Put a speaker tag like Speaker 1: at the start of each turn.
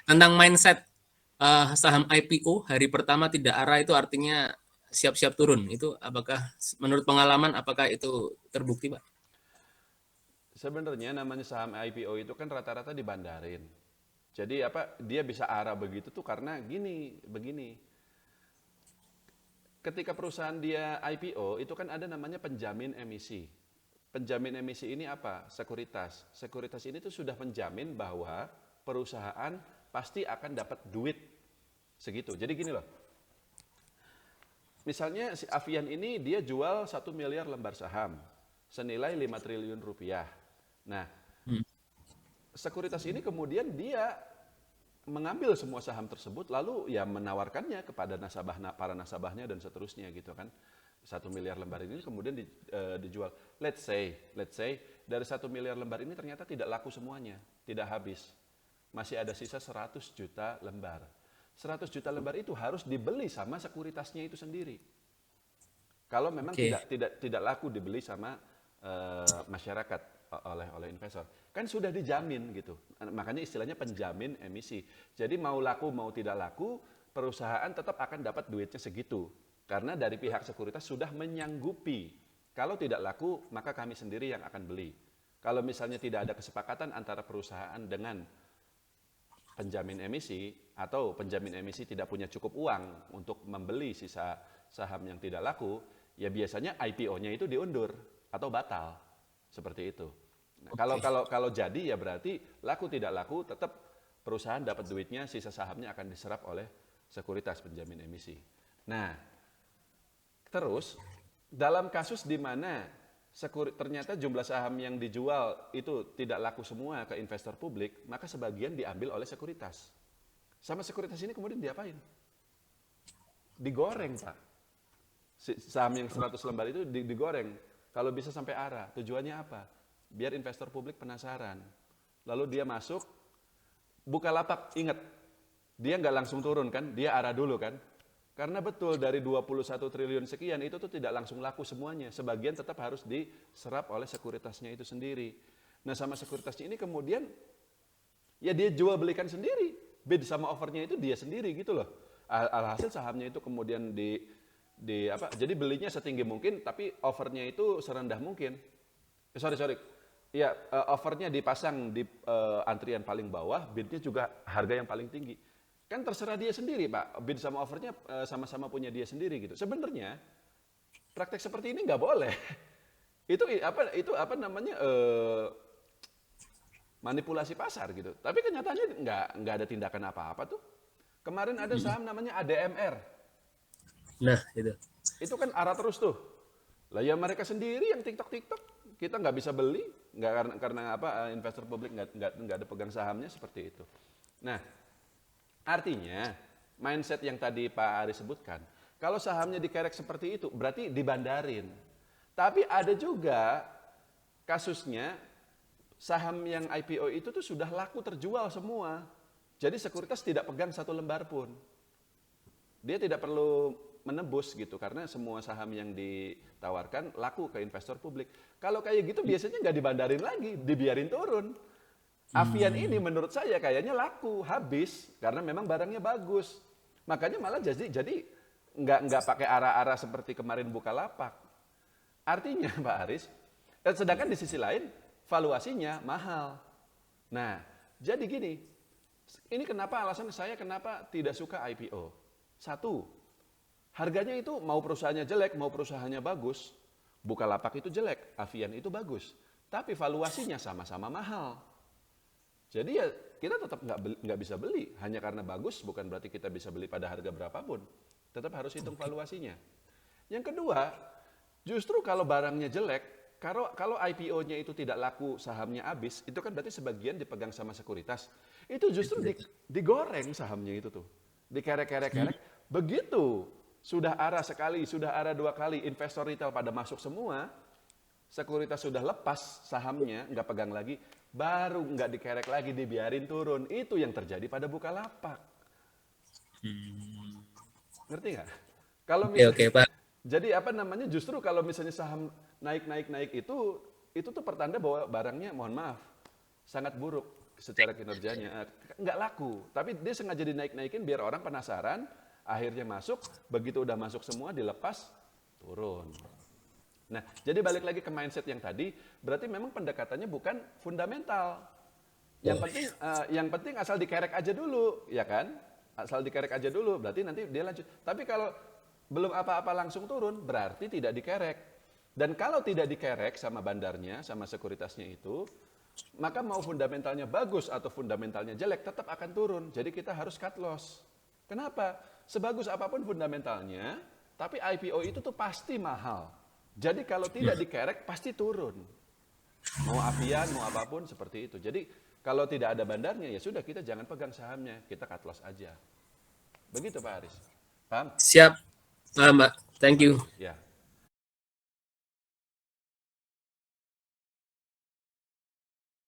Speaker 1: Tentang mindset saham IPO hari pertama tidak arah itu artinya siap-siap turun. Itu apakah menurut pengalaman apakah itu terbukti, Pak?
Speaker 2: Sebenarnya namanya saham IPO itu kan rata-rata dibandarin. Jadi apa dia bisa arah begitu tuh karena begini. Ketika perusahaan dia IPO itu kan ada namanya penjamin emisi. Penjamin emisi ini apa? Sekuritas. Sekuritas ini tuh sudah menjamin bahwa perusahaan pasti akan dapat duit segitu. Jadi gini loh, misalnya si Avian ini dia jual 1 miliar lembar saham senilai 5 triliun rupiah. Nah,
Speaker 1: Hmm.
Speaker 2: sekuritas ini kemudian dia mengambil semua saham tersebut lalu ya menawarkannya kepada para nasabahnya dan seterusnya gitu kan. 1 miliar lembar ini kemudian dijual. Let's say dari 1 miliar lembar ini ternyata tidak laku semuanya, tidak habis. Masih ada sisa 100 juta lembar. 100 juta lembar itu harus dibeli sama sekuritasnya itu sendiri. Kalau memang
Speaker 1: Oke.
Speaker 2: tidak laku dibeli sama masyarakat oleh investor, kan sudah dijamin gitu. Makanya istilahnya penjamin emisi. Jadi mau laku mau tidak laku, perusahaan tetap akan dapat duitnya segitu. Karena dari pihak sekuritas sudah menyanggupi. Kalau tidak laku, maka kami sendiri yang akan beli. Kalau misalnya tidak ada kesepakatan antara perusahaan dengan penjamin emisi atau penjamin emisi tidak punya cukup uang untuk membeli sisa saham yang tidak laku, ya biasanya IPO-nya itu diundur atau batal. Seperti itu. Nah, kalau
Speaker 1: Oke.
Speaker 2: kalau kalau jadi ya berarti laku tidak laku tetap perusahaan dapat duitnya, sisa sahamnya akan diserap oleh sekuritas penjamin emisi. Nah, terus dalam kasus di mana ternyata jumlah saham yang dijual itu tidak laku semua ke investor publik, maka sebagian diambil oleh sekuritas. Sama sekuritas ini kemudian diapain? Digoreng, Pak. Saham yang 100 lembar itu digoreng. Kalau bisa sampai arah. Tujuannya apa? Biar investor publik penasaran. Lalu dia masuk, buka lapak, ingat, dia nggak langsung turun kan, dia arah dulu kan. Karena betul dari 21 triliun sekian itu tuh tidak langsung laku semuanya. Sebagian tetap harus diserap oleh sekuritasnya itu sendiri. Nah sama sekuritasnya ini kemudian ya dia jual belikan sendiri. Bid sama overnya itu dia sendiri gitu loh. Alhasil sahamnya itu kemudian di apa? Jadi belinya setinggi mungkin tapi overnya itu serendah mungkin. Sorry. Ya, offernya dipasang di antrian paling bawah, bidnya juga harga yang paling tinggi. Kan terserah dia sendiri, Pak. Bid sama offernya sama-sama punya dia sendiri gitu. Sebenarnya praktek seperti ini nggak boleh. Itu apa namanya manipulasi pasar gitu. Tapi kenyataannya nggak ada tindakan apa-apa tuh. Kemarin ada
Speaker 1: Hmm.
Speaker 2: saham namanya ADMR.
Speaker 1: Nah, itu.
Speaker 2: Itu kan arah terus tuh. Lah ya mereka sendiri yang TikTok kita nggak bisa beli, nggak karena apa investor publik nggak ada pegang sahamnya seperti itu. Nah, artinya mindset yang tadi Pak Ari sebutkan, kalau sahamnya dikerek seperti itu berarti dibandarin. Tapi ada juga kasusnya saham yang IPO itu tuh sudah laku terjual semua. Jadi sekuritas tidak pegang satu lembar pun. Dia tidak perlu menebus gitu karena semua saham yang ditawarkan laku ke investor publik. Kalau kayak gitu biasanya nggak dibandarin lagi, dibiarin turun. Avian ini
Speaker 1: Hmm.
Speaker 2: menurut saya kayaknya laku, habis karena memang barangnya bagus. Makanya malah jadi nggak pakai arah-arah seperti kemarin Bukalapak. Artinya Pak Aris, sedangkan di sisi lain valuasinya mahal. Nah, jadi gini, ini kenapa alasan saya kenapa tidak suka IPO. Satu, harganya itu mau perusahaannya jelek, mau perusahaannya bagus. Bukalapak itu jelek, Avian itu bagus. Tapi valuasinya sama-sama mahal. Jadi ya kita tetap nggak bisa beli. Hanya karena bagus bukan berarti kita bisa beli pada harga berapapun. Tetap harus hitung
Speaker 1: Oke.
Speaker 2: valuasinya. Yang kedua, justru kalau barangnya jelek, kalau IPO-nya itu tidak laku, sahamnya habis, itu kan berarti sebagian dipegang sama sekuritas. Itu justru digoreng sahamnya itu tuh.
Speaker 1: Hmm.
Speaker 2: Dikerek-kerek-kerek. Begitu sudah arah sekali, sudah arah dua kali, investor retail pada masuk semua, sekuritas sudah lepas sahamnya, nggak pegang lagi, baru nggak dikerek lagi, dibiarin turun. Itu yang terjadi pada Bukalapak.
Speaker 1: Hmm.
Speaker 2: Ngerti nggak? Kalau
Speaker 1: Oke,
Speaker 2: misalnya,
Speaker 1: oke, Pak.
Speaker 2: jadi apa namanya, justru kalau misalnya saham naik itu tuh pertanda bahwa barangnya, mohon maaf, sangat buruk. secara kinerjanya. Nggak laku, tapi dia sengaja dinaik-naikin biar orang penasaran, akhirnya masuk, begitu udah masuk semua dilepas, turun. Nah, jadi balik lagi ke mindset yang tadi, berarti memang pendekatannya bukan fundamental. Yang penting asal dikerek aja dulu, ya kan? Asal dikerek aja dulu, berarti nanti dia lanjut. Tapi kalau belum apa-apa langsung turun, berarti tidak dikerek. Dan kalau tidak dikerek sama bandarnya, sama sekuritasnya itu, maka mau fundamentalnya bagus atau fundamentalnya jelek, tetap akan turun. Jadi kita harus cut loss. Kenapa? Sebagus apapun fundamentalnya, tapi IPO itu tuh pasti mahal. Jadi kalau tidak dikerek, pasti turun. Mau apian, mau apapun seperti itu. Jadi kalau tidak ada bandarnya, ya sudah kita jangan pegang sahamnya, kita cut loss aja. Begitu Pak Aris. Paham?
Speaker 1: Siap, Mbak. Thank you.
Speaker 2: Ya.